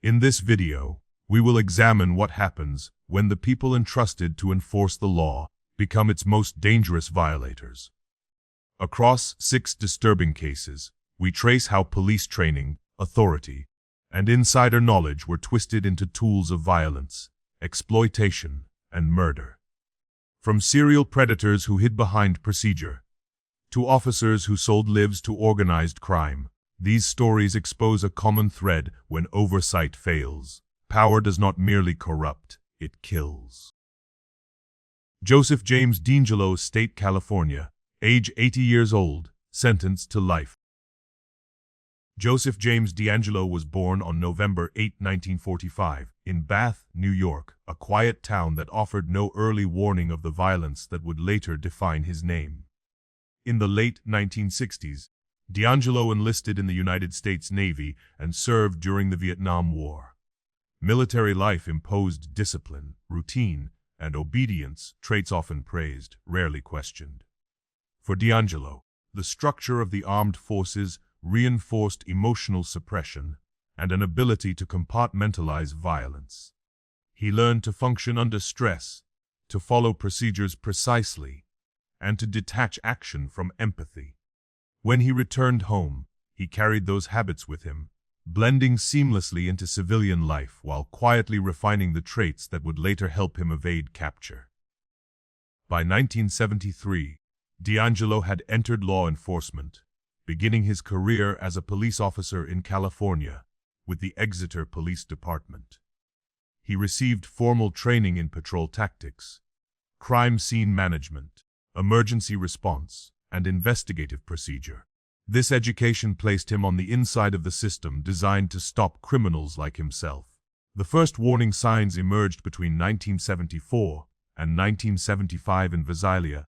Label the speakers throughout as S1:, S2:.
S1: In this video, we will examine what happens when the people entrusted to enforce the law become its most dangerous violators. Across 6 disturbing cases, we trace how police training, authority, and insider knowledge were twisted into tools of violence, exploitation, and murder. From serial predators who hid behind procedure, to officers who sold lives to organized crime, these stories expose a common thread when oversight fails. Power does not merely corrupt, it kills. Joseph James DeAngelo, State, California, age 80 years old, sentenced to life. Joseph James DeAngelo was born on November 8, 1945, in Bath, New York, a quiet town that offered no early warning of the violence that would later define his name. In the late 1960s, DeAngelo enlisted in the United States Navy and served during the Vietnam War. Military life imposed discipline, routine, and obedience, traits often praised, rarely questioned. For DeAngelo, the structure of the armed forces reinforced emotional suppression and an ability to compartmentalize violence. He learned to function under stress, to follow procedures precisely, and to detach action from empathy. When he returned home, he carried those habits with him, blending seamlessly into civilian life while quietly refining the traits that would later help him evade capture. By 1973, DeAngelo had entered law enforcement, beginning his career as a police officer in California with the Exeter Police Department. He received formal training in patrol tactics, crime scene management, emergency response, and investigative procedure. This education placed him on the inside of the system designed to stop criminals like himself. The first warning signs emerged between 1974 and 1975 in Visalia,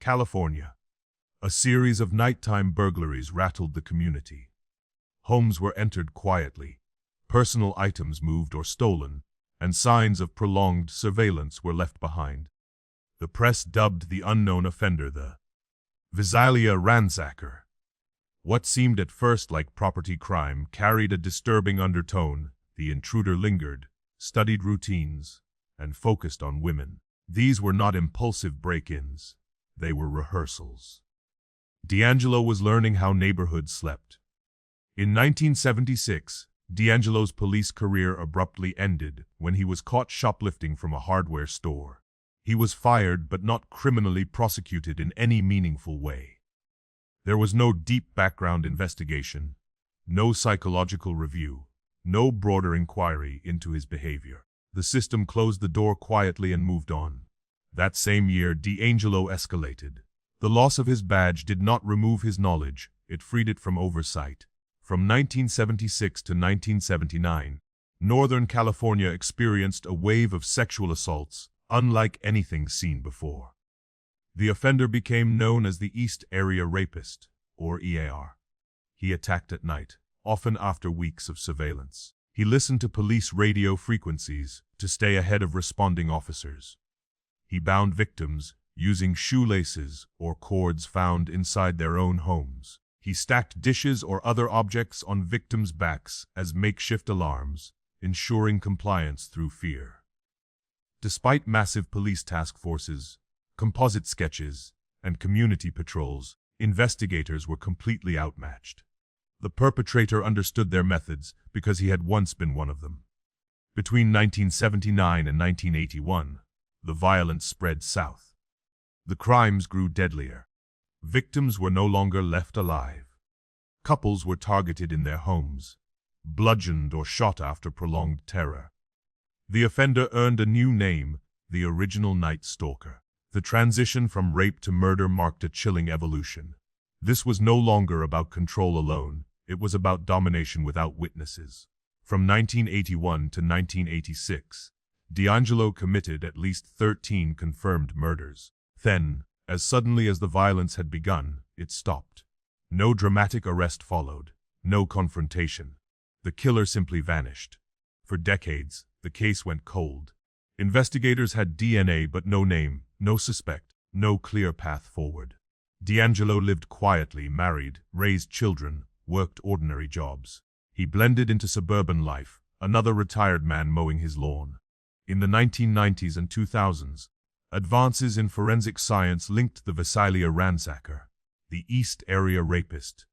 S1: California. A series of nighttime burglaries rattled the community. Homes were entered quietly, personal items moved or stolen, and signs of prolonged surveillance were left behind. The press dubbed the unknown offender the Visalia ransacker. What seemed at first like property crime carried a disturbing undertone. The intruder lingered, studied routines, and focused on women. These were not impulsive break-ins. They were rehearsals. DeAngelo was learning how neighborhoods slept. In 1976, DeAngelo's police career abruptly ended when he was caught shoplifting from a hardware store. He was fired but not criminally prosecuted in any meaningful way. There was no deep background investigation, no psychological review, no broader inquiry into his behavior. The system closed the door quietly and moved on. That same year, DeAngelo escalated. The loss of his badge did not remove his knowledge, it freed it from oversight. From 1976 to 1979, Northern California experienced a wave of sexual assaults, unlike anything seen before. The offender became known as the East Area Rapist, or EAR. He attacked at night, often after weeks of surveillance. He listened to police radio frequencies to stay ahead of responding officers. He bound victims using shoelaces or cords found inside their own homes. He stacked dishes or other objects on victims' backs as makeshift alarms, ensuring compliance through fear. Despite massive police task forces, composite sketches, and community patrols, investigators were completely outmatched. The perpetrator understood their methods because he had once been one of them. Between 1979 and 1981, the violence spread south. The crimes grew deadlier. Victims were no longer left alive. Couples were targeted in their homes, bludgeoned or shot after prolonged terror. The offender earned a new name, the original Night Stalker. The transition from rape to murder marked a chilling evolution. This was no longer about control alone, it was about domination without witnesses. From 1981 to 1986, DeAngelo committed at least 13 confirmed murders. Then, as suddenly as the violence had begun, it stopped. No dramatic arrest followed, no confrontation. The killer simply vanished. For decades, the case went cold. Investigators had DNA but no name, no suspect, no clear path forward. DeAngelo lived quietly, married, raised children, worked ordinary jobs. He blended into suburban life, another retired man mowing his lawn. In the 1990s and 2000s, advances in forensic science linked the Visalia ransacker, the East Area rapist,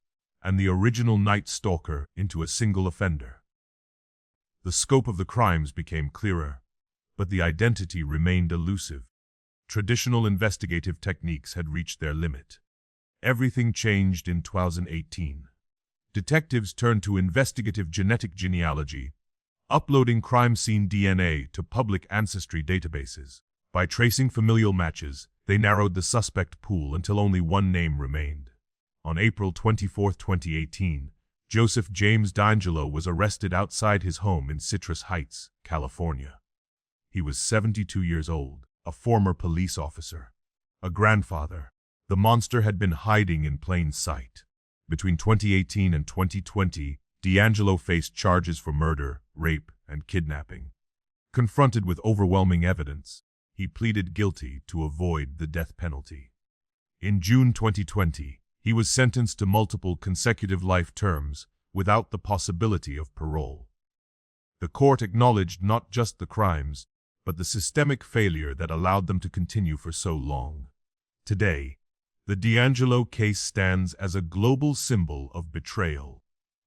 S1: and the original Night Stalker into a single offender. The scope of the crimes became clearer, but the identity remained elusive. Traditional investigative techniques had reached their limit. Everything changed in 2018. Detectives turned to investigative genetic genealogy, uploading crime scene DNA to public ancestry databases. By tracing familial matches, they narrowed the suspect pool until only one name remained. On April 24, 2018, Joseph James DeAngelo was arrested outside his home in Citrus Heights, California. He was 72 years old, a former police officer, a grandfather. The monster had been hiding in plain sight. Between 2018 and 2020, DeAngelo faced charges for murder, rape, and kidnapping. Confronted with overwhelming evidence, he pleaded guilty to avoid the death penalty. In June 2020, he was sentenced to multiple consecutive life terms without the possibility of parole. The court acknowledged not just the crimes, but the systemic failure that allowed them to continue for so long. Today, the DeAngelo case stands as a global symbol of betrayal,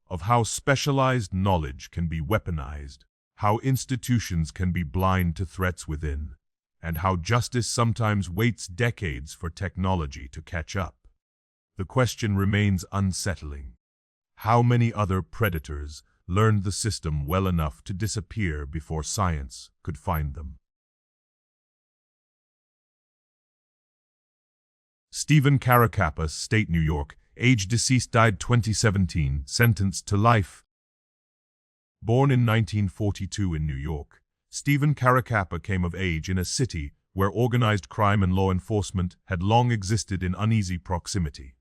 S1: of how specialized knowledge can be weaponized, how institutions can be blind to threats within, and how justice sometimes waits decades for technology to catch up. The question remains unsettling. How many other predators learned the system well enough to disappear before science could find them? Stephen Caracappa, State, New York, age deceased, died 2017, sentenced to life. Born in 1942 in New York, Stephen Caracappa came of age in a city where organized crime and law enforcement had long existed in uneasy proximity.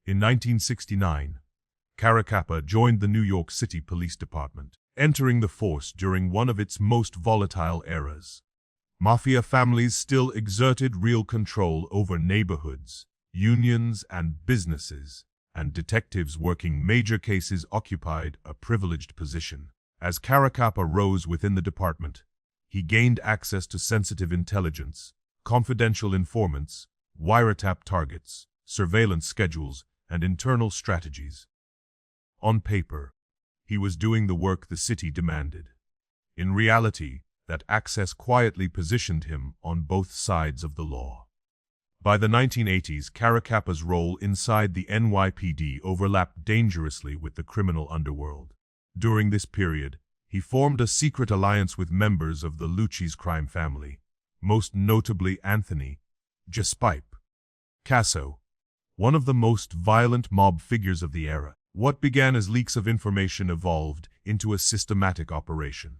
S1: In 1969, Caracappa joined the New York City Police Department, entering the force during one of its most volatile eras. Mafia families still exerted real control over neighborhoods, unions, and businesses, and detectives working major cases occupied a privileged position. As Caracappa rose within the department, he gained access to sensitive intelligence, confidential informants, wiretap targets, surveillance schedules, and internal strategies. On paper, he was doing the work the city demanded. In reality, that access quietly positioned him on both sides of the law. By the 1980s, Caracappa's role inside the NYPD overlapped dangerously with the criminal underworld. During this period, he formed a secret alliance with members of the Lucci's crime family, most notably Anthony Jaspipe Casso, one of the most violent mob figures of the era. What began as leaks of information evolved into a systematic operation.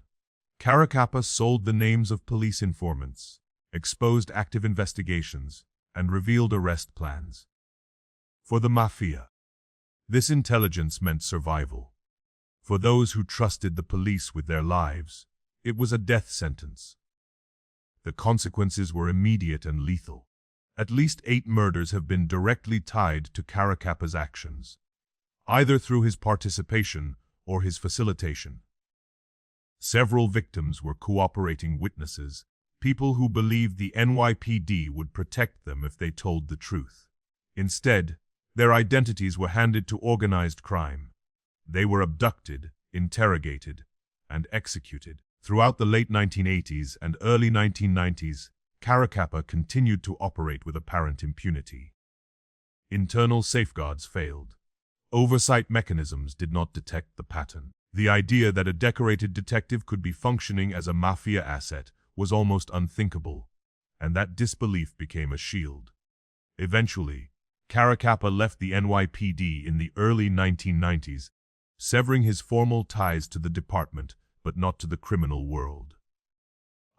S1: Caracappa sold the names of police informants, exposed active investigations, and revealed arrest plans. For the mafia, this intelligence meant survival. For those who trusted the police with their lives, it was a death sentence. The consequences were immediate and lethal. At least 8 murders have been directly tied to Caracappa's actions, either through his participation or his facilitation. Several victims were cooperating witnesses, people who believed the NYPD would protect them if they told the truth. Instead, their identities were handed to organized crime. They were abducted, interrogated, and executed. Throughout the late 1980s and early 1990s, Caracappa continued to operate with apparent impunity. Internal safeguards failed. Oversight mechanisms did not detect the pattern. The idea that a decorated detective could be functioning as a mafia asset was almost unthinkable, and that disbelief became a shield. Eventually, Caracappa left the NYPD in the early 1990s, severing his formal ties to the department but not to the criminal world.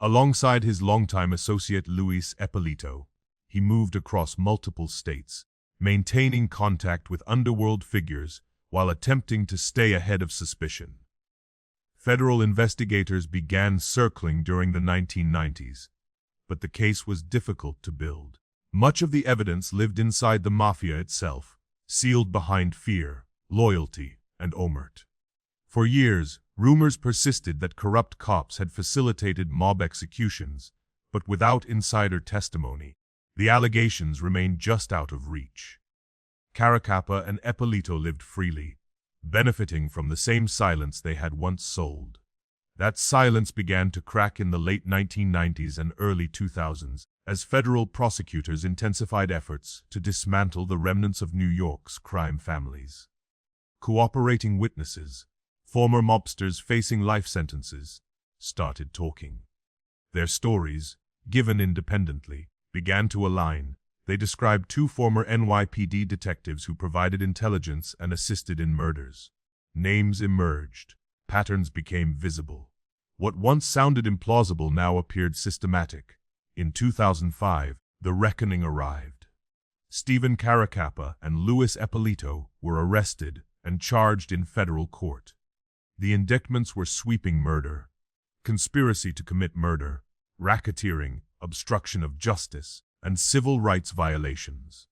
S1: Alongside his longtime associate Luis Eppolito, he moved across multiple states, maintaining contact with underworld figures while attempting to stay ahead of suspicion. Federal investigators began circling during the 1990s, but the case was difficult to build. Much of the evidence lived inside the mafia itself, sealed behind fear, loyalty, and omerta. For years, Rumors persisted that corrupt cops had facilitated mob executions, but without insider testimony, the allegations remained just out of reach. Caracappa and Ippolito lived freely, benefiting from the same silence they had once sold. That silence began to crack in the late 1990s and early 2000s as federal prosecutors intensified efforts to dismantle the remnants of New York's crime families. Cooperating witnesses, former mobsters facing life sentences, started talking. Their stories, given independently, began to align. They described two former NYPD detectives who provided intelligence and assisted in murders. Names emerged. Patterns became visible. What once sounded implausible now appeared systematic. In 2005, the reckoning arrived. Stephen Caracappa and Louis Ippolito were arrested and charged in federal court. The indictments were sweeping: murder, conspiracy to commit murder, racketeering, obstruction of justice, and civil rights violations.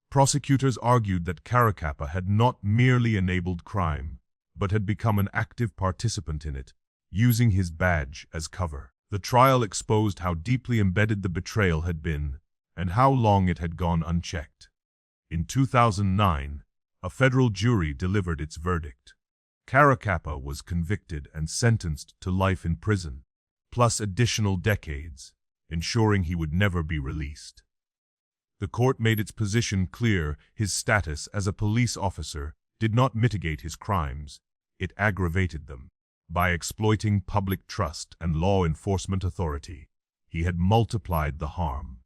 S1: Prosecutors argued that Caracappa had not merely enabled crime, but had become an active participant in it, using his badge as cover. The trial exposed how deeply embedded the betrayal had been, and how long it had gone unchecked. In 2009, a federal jury delivered its verdict. Caracappa was convicted and sentenced to life in prison, plus additional decades, ensuring he would never be released. The court made its position clear: his status as a police officer did not mitigate his crimes, it aggravated them. By exploiting public trust and law enforcement authority, he had multiplied the harm.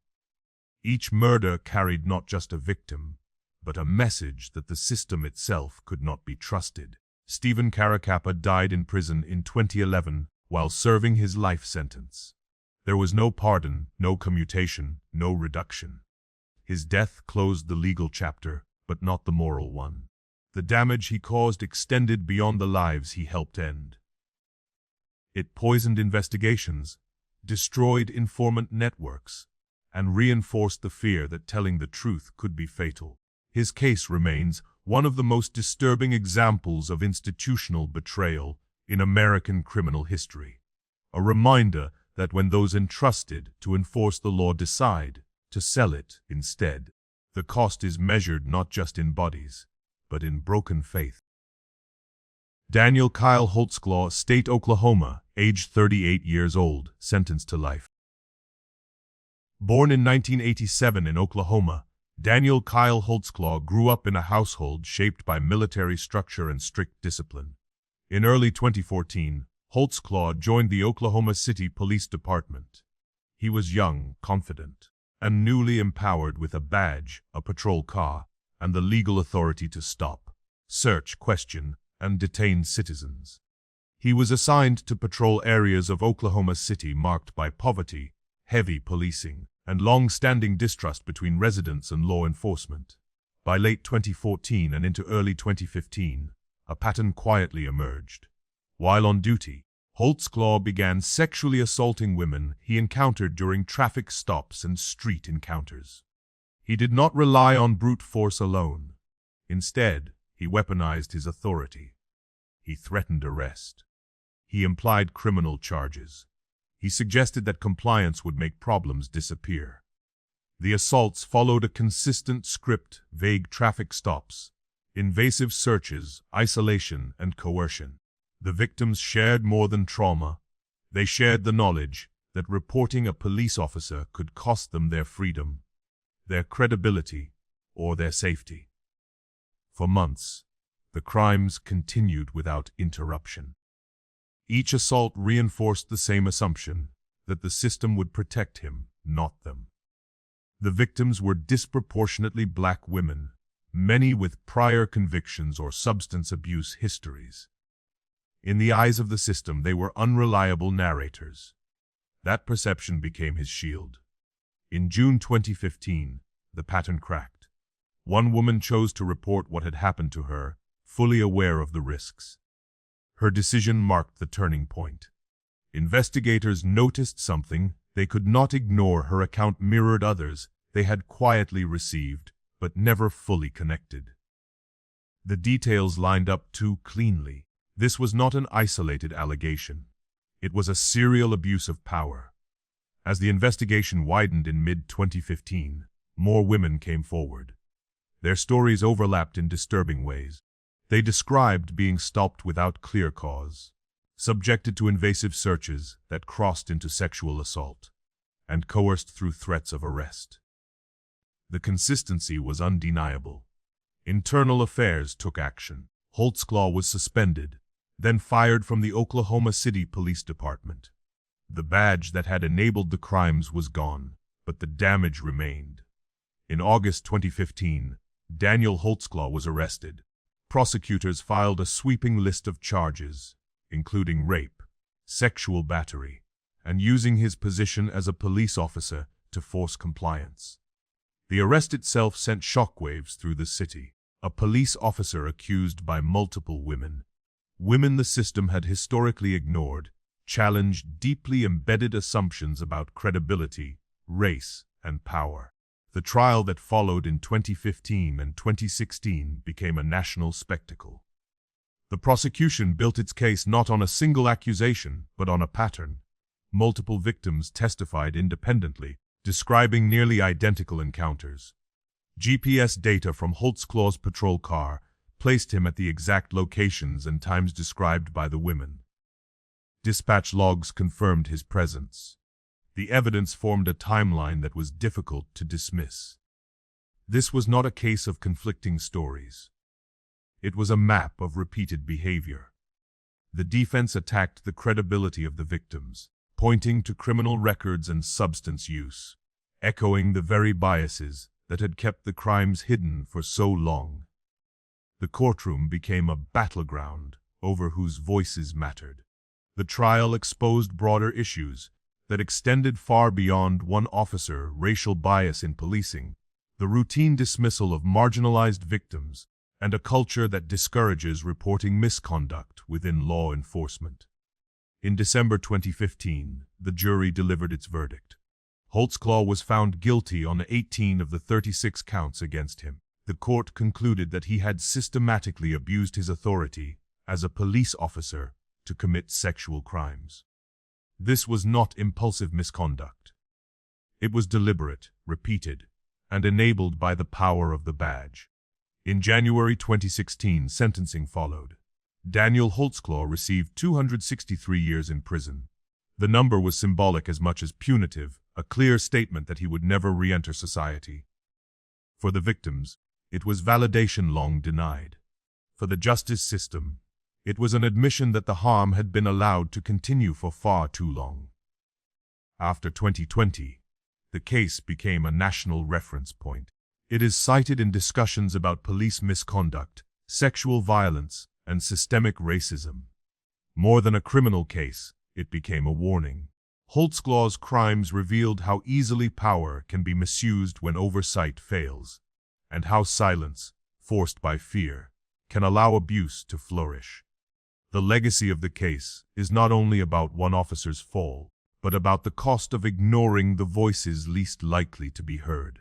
S1: Each murder carried not just a victim, but a message that the system itself could not be trusted. Stephen Caracappa died in prison in 2011 while serving his life sentence. There was no pardon, no commutation, no reduction. His death closed the legal chapter, but not the moral one. The damage he caused extended beyond the lives he helped end. It poisoned investigations, destroyed informant networks, and reinforced the fear that telling the truth could be fatal. His case remains one of the most disturbing examples of institutional betrayal in American criminal history. A reminder that when those entrusted to enforce the law decide to sell it instead, the cost is measured not just in bodies, but in broken faith. Daniel Kyle Holtzclaw, State, Oklahoma, age 38 years old, sentenced to life. Born in 1987 in Oklahoma, Daniel Kyle Holtzclaw grew up in a household shaped by military structure and strict discipline. In early 2014, Holtzclaw joined the Oklahoma City Police Department. He was young, confident, and newly empowered with a badge, a patrol car, and the legal authority to stop, search, question, and detain citizens. He was assigned to patrol areas of Oklahoma City marked by poverty, heavy policing, and long-standing distrust between residents and law enforcement. By late 2014 and into early 2015, a pattern quietly emerged. While on duty, Holtzclaw began sexually assaulting women he encountered during traffic stops and street encounters. He did not rely on brute force alone. Instead, he weaponized his authority. He threatened arrest. He implied criminal charges. He suggested that compliance would make problems disappear. The assaults followed a consistent script: vague traffic stops, invasive searches, isolation, and coercion. The victims shared more than trauma. They shared the knowledge that reporting a police officer could cost them their freedom, their credibility, or their safety. For months, the crimes continued without interruption. Each assault reinforced the same assumption, that the system would protect him, not them. The victims were disproportionately black women, many with prior convictions or substance abuse histories. In the eyes of the system, they were unreliable narrators. That perception became his shield. In June 2015, the pattern cracked. One woman chose to report what had happened to her, fully aware of the risks. Her decision marked the turning point. Investigators noticed something they could not ignore. Her account mirrored others they had quietly received, but never fully connected. The details lined up too cleanly. This was not an isolated allegation. It was a serial abuse of power. As the investigation widened in mid-2015, more women came forward. Their stories overlapped in disturbing ways. They described being stopped without clear cause, subjected to invasive searches that crossed into sexual assault, and coerced through threats of arrest. The consistency was undeniable. Internal Affairs took action. Holtzclaw was suspended, then fired from the Oklahoma City Police Department. The badge that had enabled the crimes was gone, but the damage remained. In August 2015, Daniel Holtzclaw was arrested. Prosecutors filed a sweeping list of charges, including rape, sexual battery, and using his position as a police officer to force compliance. The arrest itself sent shockwaves through the city. A police officer accused by multiple women. Women the system had historically ignored, challenged deeply embedded assumptions about credibility, race, and power. The trial that followed in 2015 and 2016 became a national spectacle. The prosecution built its case not on a single accusation, but on a pattern. Multiple victims testified independently, describing nearly identical encounters. GPS data from Holtzclaw's patrol car placed him at the exact locations and times described by the women. Dispatch logs confirmed his presence. The evidence formed a timeline that was difficult to dismiss. This was not a case of conflicting stories. It was a map of repeated behavior. The defense attacked the credibility of the victims, pointing to criminal records and substance use, echoing the very biases that had kept the crimes hidden for so long. The courtroom became a battleground over whose voices mattered. The trial exposed broader issues that extended far beyond one officer, racial bias in policing, the routine dismissal of marginalized victims, and a culture that discourages reporting misconduct within law enforcement. In December 2015, the jury delivered its verdict. Holtzclaw was found guilty on 18 of the 36 counts against him. The court concluded that he had systematically abused his authority as a police officer to commit sexual crimes. This was not impulsive misconduct. It was deliberate, repeated, and enabled by the power of the badge. In January 2016, sentencing followed. Daniel Holtzclaw received 263 years in prison. The number was symbolic as much as punitive, a clear statement that he would never re-enter society. For the victims, it was validation long denied. For the justice system, it was an admission that the harm had been allowed to continue for far too long. After 2020, the case became a national reference point. It is cited in discussions about police misconduct, sexual violence, and systemic racism. More than a criminal case, it became a warning. Holtzclaw's crimes revealed how easily power can be misused when oversight fails, and how silence, forced by fear, can allow abuse to flourish. The legacy of the case is not only about one officer's fall, but about the cost of ignoring the voices least likely to be heard.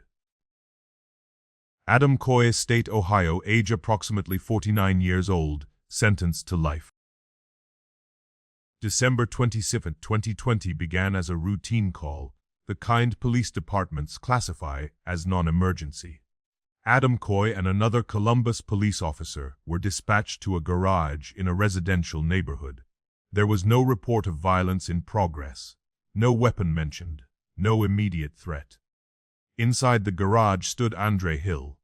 S1: Adam Coy, State, Ohio, age approximately 49 years old, sentenced to life. December 27, 2020 began as a routine call, the kind police departments classify as non-emergency. Adam Coy and another Columbus police officer were dispatched to a garage in a residential neighborhood. There was no report of violence in progress, no weapon mentioned, no immediate threat. Inside the garage stood Andre Hill,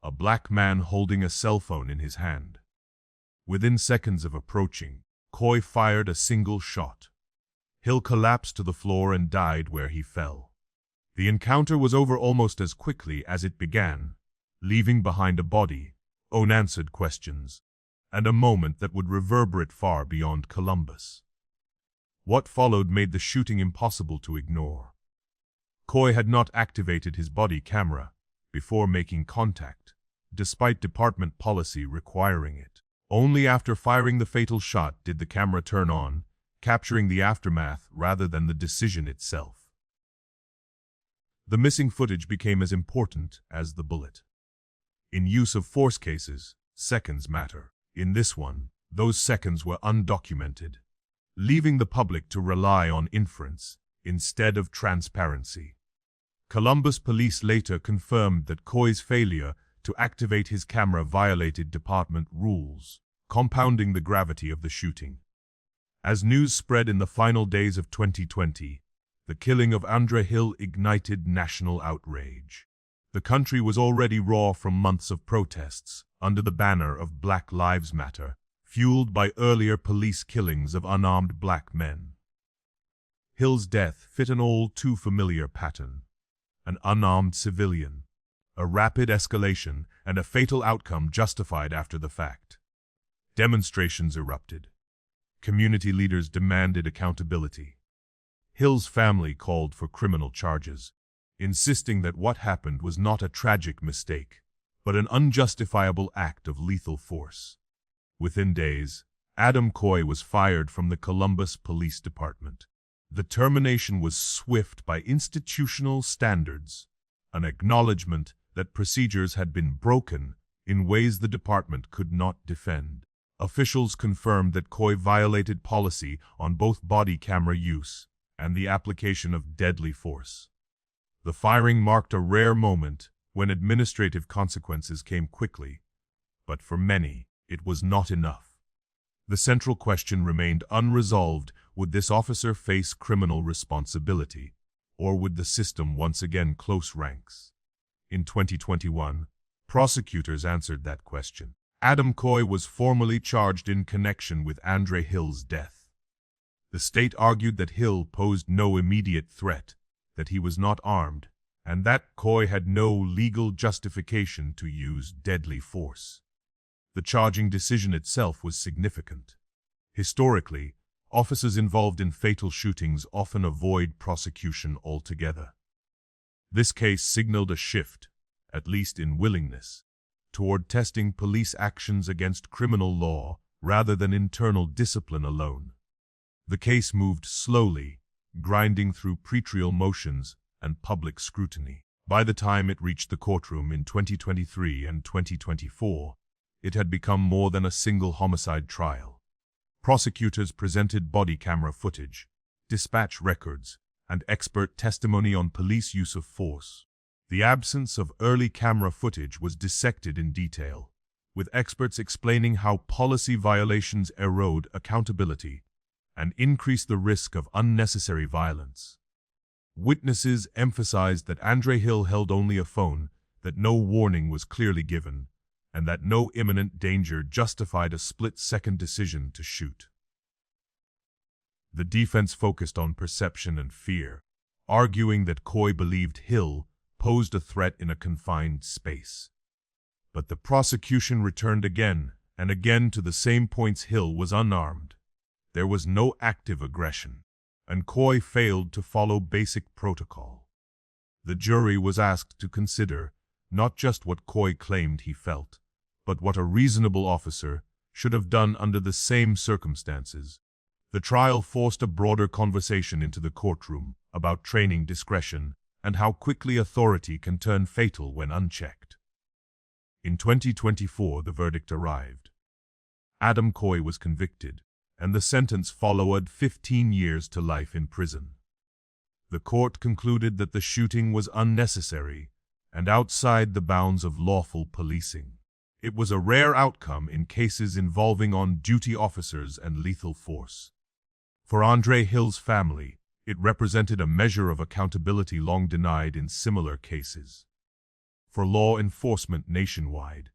S1: a black man holding a cell phone in his hand. Within seconds of approaching, Coy fired a single shot. Hill collapsed to the floor and died where he fell. The encounter was over almost as quickly as it began, leaving behind a body, unanswered questions, and a moment that would reverberate far beyond Columbus. What followed made the shooting impossible to ignore. Coy had not activated his body camera before making contact, despite department policy requiring it. Only after firing the fatal shot did the camera turn on, capturing the aftermath rather than the decision itself. The missing footage became as important as the bullet. In use of force cases, seconds matter. In this one, those seconds were undocumented, leaving the public to rely on inference instead of transparency. Columbus police later confirmed that Coy's failure to activate his camera violated department rules, compounding the gravity of the shooting. As news spread in the final days of 2020, the killing of Andre Hill ignited national outrage. The country was already raw from months of protests under the banner of Black Lives Matter, fueled by earlier police killings of unarmed black men. Hill's death fit an all-too-familiar pattern: an unarmed civilian, a rapid escalation, and a fatal outcome justified after the fact. Demonstrations erupted. Community leaders demanded accountability. Hill's family called for criminal charges, insisting that what happened was not a tragic mistake, but an unjustifiable act of lethal force. Within days, Adam Coy was fired from the Columbus Police Department. The termination was swift by institutional standards, an acknowledgement that procedures had been broken in ways the department could not defend. Officials confirmed that Coy violated policy on both body camera use and the application of deadly force. The firing marked a rare moment when administrative consequences came quickly, but for many, it was not enough. The central question remained unresolved: would this officer face criminal responsibility, or would the system once again close ranks? In 2021, prosecutors answered that question. Adam Coy was formally charged in connection with Andre Hill's death. The state argued that Hill posed no immediate threat, that he was not armed, and that Coy had no legal justification to use deadly force. The charging decision itself was significant. Historically, officers involved in fatal shootings often avoid prosecution altogether. This case signaled a shift, at least in willingness, toward testing police actions against criminal law rather than internal discipline alone. The case moved slowly, grinding through pretrial motions and public scrutiny. By the time it reached the courtroom in 2023 and 2024, it had become more than a single homicide trial. Prosecutors presented body camera footage, dispatch records, and expert testimony on police use of force. The absence of early camera footage was dissected in detail, with experts explaining how policy violations erode accountability and increase the risk of unnecessary violence. Witnesses emphasized that Andre Hill held only a phone, that no warning was clearly given, and that no imminent danger justified a split-second decision to shoot. The defense focused on perception and fear, arguing that Coy believed Hill posed a threat in a confined space. But the prosecution returned again and again to the same points: Hill was unarmed. There was no active aggression, and Coy failed to follow basic protocol. The jury was asked to consider not just what Coy claimed he felt, but what a reasonable officer should have done under the same circumstances. The trial forced a broader conversation into the courtroom about training discretion and how quickly authority can turn fatal when unchecked. In 2024, the verdict arrived. Adam Coy was convicted, and the sentence followed 15 years to life in prison. The court concluded that the shooting was unnecessary and outside the bounds of lawful policing. It was a rare outcome in cases involving on-duty officers and lethal force. For Andre Hill's family, it represented a measure of accountability long denied in similar cases. For law enforcement nationwide,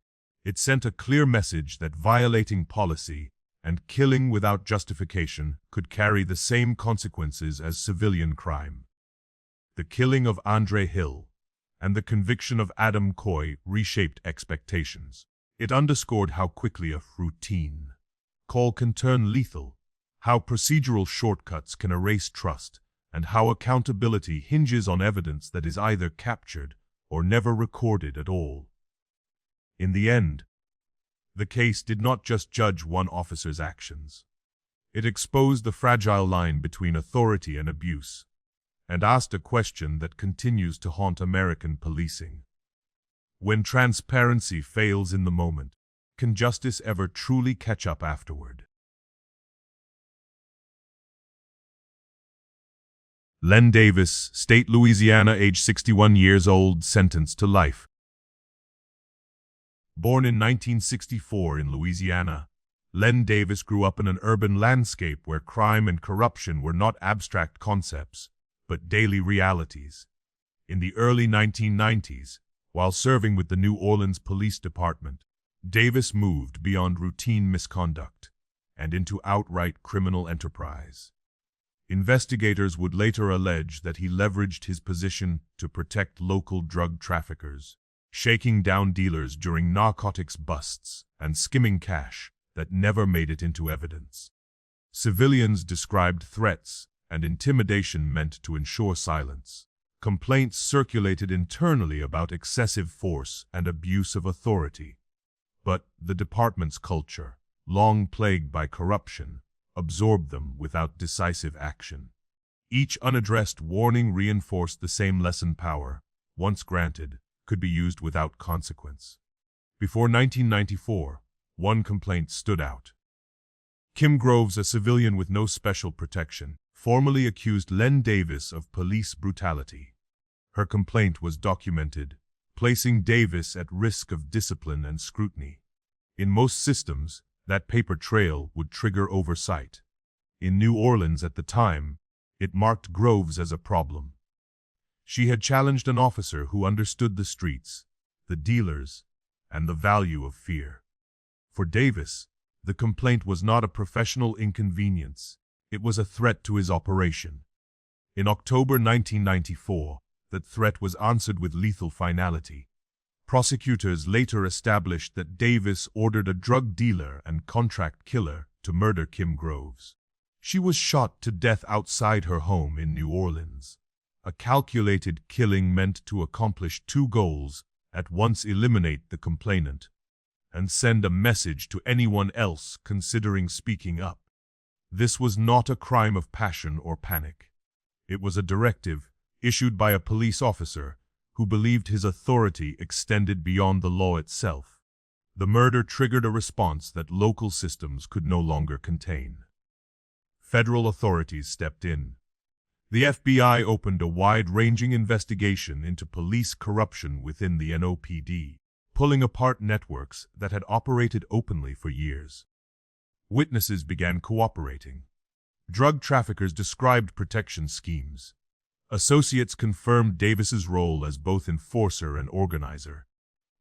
S1: it sent a clear message that violating policy and killing without justification could carry the same consequences as civilian crime. The killing of Andre Hill and the conviction of Adam Coy reshaped expectations. It underscored how quickly a routine call can turn lethal, how procedural shortcuts can erase trust, and how accountability hinges on evidence that is either captured or never recorded at all. In the end, the case did not just judge one officer's actions. It exposed the fragile line between authority and abuse, and asked a question that continues to haunt American policing. When transparency fails in the moment, can justice ever truly catch up afterward? Len Davis, State, Louisiana, age 61 years old, sentenced to life. Born in 1964 in Louisiana, Len Davis grew up in an urban landscape where crime and corruption were not abstract concepts, but daily realities. In the early 1990s, while serving with the New Orleans Police Department, Davis moved beyond routine misconduct and into outright criminal enterprise. Investigators would later allege that he leveraged his position to protect local drug traffickers, shaking down dealers during narcotics busts and skimming cash that never made it into evidence. Civilians described threats and intimidation meant to ensure silence. Complaints circulated internally about excessive force and abuse of authority. But the department's culture, long plagued by corruption, absorbed them without decisive action. Each unaddressed warning reinforced the same lesson: power, once granted, could be used without consequence. Before 1994, one complaint stood out. Kim Groves, a civilian with no special protection, formally accused Len Davis of police brutality. Her complaint was documented, placing Davis at risk of discipline and scrutiny. In most systems, that paper trail would trigger oversight. In New Orleans at the time, it marked Groves as a problem. She had challenged an officer who understood the streets, the dealers, and the value of fear. For Davis, the complaint was not a professional inconvenience, it was a threat to his operation. In October 1994, that threat was answered with lethal finality. Prosecutors later established that Davis ordered a drug dealer and contract killer to murder Kim Groves. She was shot to death outside her home in New Orleans. A calculated killing meant to accomplish two goals: at once eliminate the complainant and send a message to anyone else considering speaking up. This was not a crime of passion or panic. It was a directive issued by a police officer who believed his authority extended beyond the law itself. The murder triggered a response that local systems could no longer contain. Federal authorities stepped in. The FBI opened a wide-ranging investigation into police corruption within the NOPD, pulling apart networks that had operated openly for years. Witnesses began cooperating. Drug traffickers described protection schemes. Associates confirmed Davis's role as both enforcer and organizer.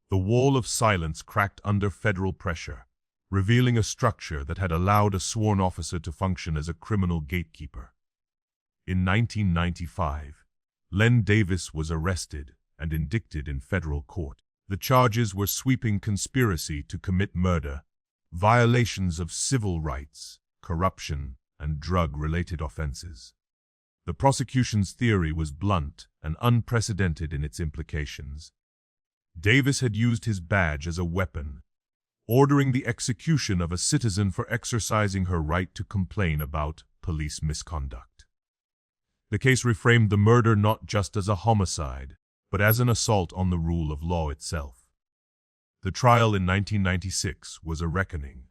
S1: The wall of silence cracked under federal pressure, revealing a structure that had allowed a sworn officer to function as a criminal gatekeeper. In 1995, Len Davis was arrested and indicted in federal court. The charges were sweeping conspiracy to commit murder, violations of civil rights, corruption, and drug-related offenses. The prosecution's theory was blunt and unprecedented in its implications. Davis had used his badge as a weapon, ordering the execution of a citizen for exercising her right to complain about police misconduct. The case reframed the murder not just as a homicide, but as an assault on the rule of law itself. The trial in 1996 was a reckoning.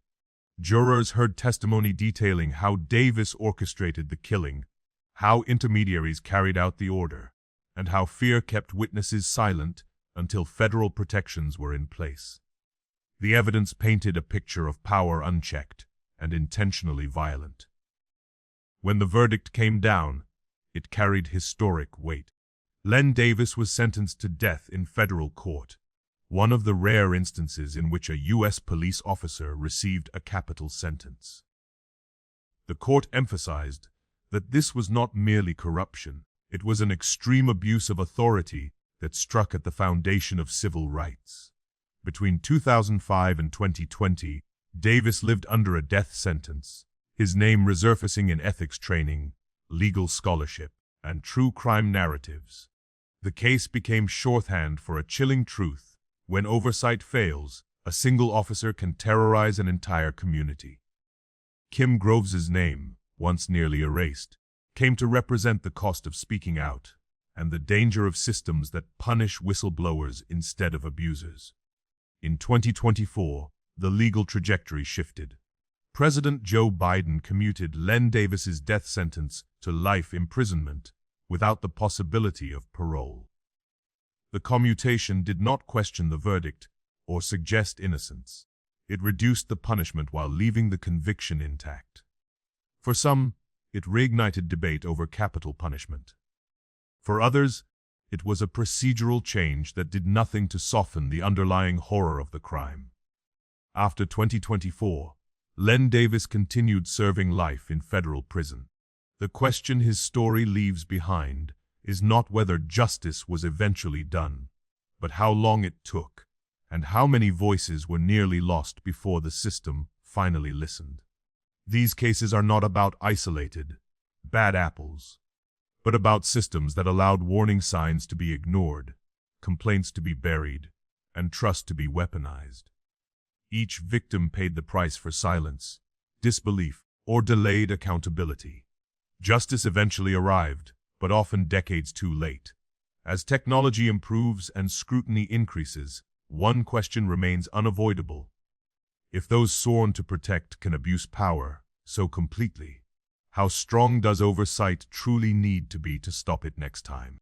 S1: Jurors heard testimony detailing how Davis orchestrated the killing, how intermediaries carried out the order, and how fear kept witnesses silent until federal protections were in place. The evidence painted a picture of power unchecked and intentionally violent. When the verdict came down, it carried historic weight. Len Davis was sentenced to death in federal court, one of the rare instances in which a U.S. police officer received a capital sentence. The court emphasized that this was not merely corruption, it was an extreme abuse of authority that struck at the foundation of civil rights. Between 2005 and 2020, Davis lived under a death sentence, his name resurfacing in ethics training, legal scholarship, and true crime narratives. The case became shorthand for a chilling truth: when oversight fails, a single officer can terrorize an entire community. Kim Groves's name, once nearly erased, came to represent the cost of speaking out and the danger of systems that punish whistleblowers instead of abusers. In 2024, the legal trajectory shifted. President Joe Biden commuted Len Davis's death sentence to life imprisonment without the possibility of parole. The commutation did not question the verdict or suggest innocence. It reduced the punishment while leaving the conviction intact. For some, it reignited debate over capital punishment. For others, it was a procedural change that did nothing to soften the underlying horror of the crime. After 2024, Len Davis continued serving life in federal prison. The question his story leaves behind is not whether justice was eventually done, but how long it took, and how many voices were nearly lost before the system finally listened. These cases are not about isolated, bad apples, but about systems that allowed warning signs to be ignored, complaints to be buried, and trust to be weaponized. Each victim paid the price for silence, disbelief, or delayed accountability. Justice eventually arrived, but often decades too late. As technology improves and scrutiny increases, one question remains unavoidable. If those sworn to protect can abuse power so completely, how strong does oversight truly need to be to stop it next time?